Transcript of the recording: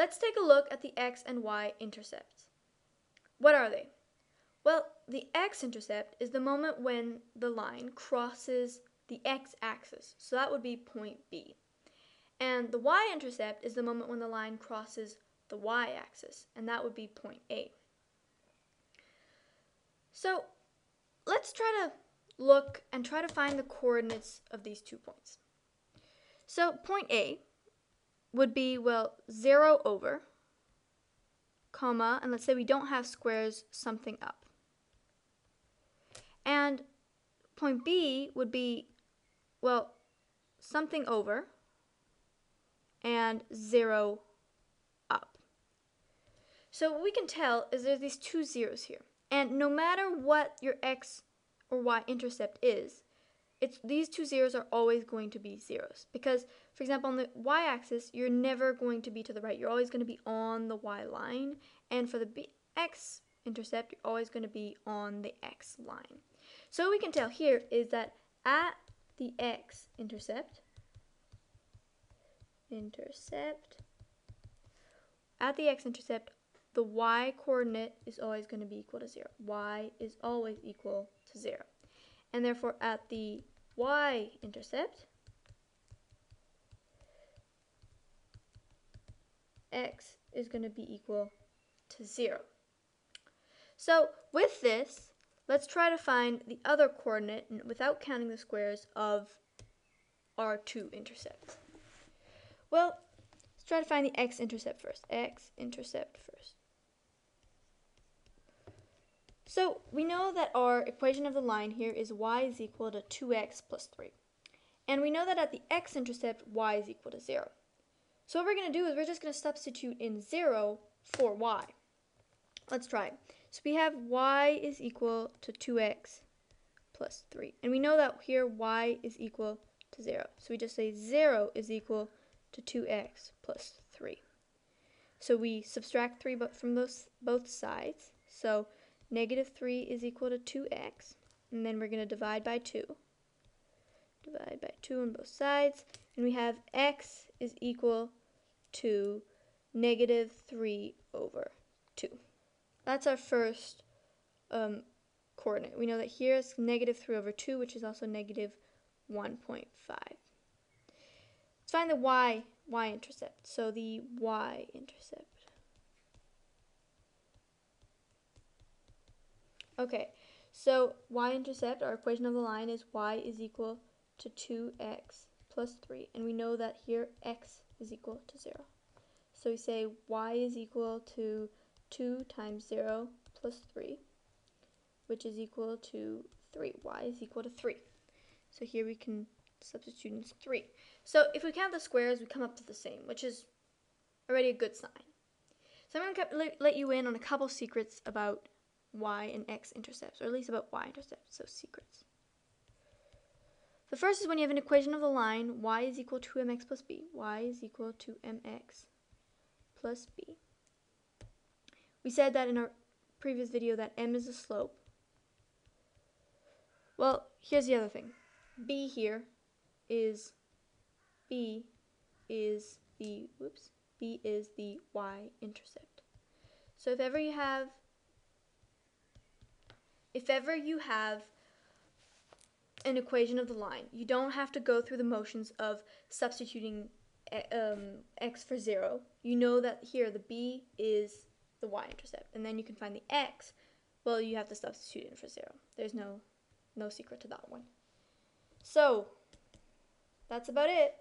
let's take a look at the x and y intercepts. What are they? Well, the x-intercept is the moment when the line crosses the x-axis, so that would be point B. And the y-intercept is the moment when the line crosses the y-axis, and that would be point A. So let's try to look and try to find the coordinates of these 2 points. So point A would be, well, 0 over, comma, and let's say we don't have squares, something up. And point B would be, well, something over and 0 up. So what we can tell is there's these 2 zeros here. And no matter what your x or y intercept is, these 2 zeros are always going to be zeros. Because, for example, on the y-axis, you're never going to be to the right. You're always going to be on the y line. And for the x-intercept, you're always going to be on the x line. So what we can tell here is that at the x-intercept, at the x-intercept, the y-coordinate is always going to be equal to 0. Y is always equal to 0. And therefore, at the y-intercept, x is going to be equal to 0. So with this, let's try to find the other coordinate, without counting the squares, of our 2 intercepts. Well, let's try to find the x-intercept first. X-intercept first. So we know that our equation of the line here is y is equal to 2x plus 3. And we know that at the x-intercept, y is equal to 0. So what we're going to do is we're just going to substitute in 0 for y. Let's try. So we have y is equal to 2x plus 3. And we know that here y is equal to 0. So we just say 0 is equal to 2x plus 3. So we subtract 3 from both sides. So negative 3 is equal to 2x. And then we're going to divide by 2. Divide by 2 on both sides. And we have x is equal to negative 3 over 2. That's our first coordinate. We know that here is negative 3 over 2, which is also negative 1.5. Let's find the y-intercept. So the y-intercept. Okay, so y-intercept, our equation of the line is y is equal to 2x plus 3. And we know that here x is equal to 0. So we say y is equal to 2 times 0 plus 3, which is equal to 3. Y is equal to 3. So here we can substitute in 3. So if we count the squares, we come up to the same, which is already a good sign. So I'm going to let you in on a couple secrets about y and x intercepts, or at least about y-intercepts, so secrets. The first is when you have an equation of the line, y is equal to mx plus b. Y is equal to mx plus b. We said that in our previous video that m is a slope. Well, here's the other thing. B here is the y-intercept. So if ever you have an equation of the line, you don't have to go through the motions of substituting x for 0. You know that here the b is the y-intercept, and then you can find the x. Well, you have to substitute in for 0. There's no secret to that one. So that's about it.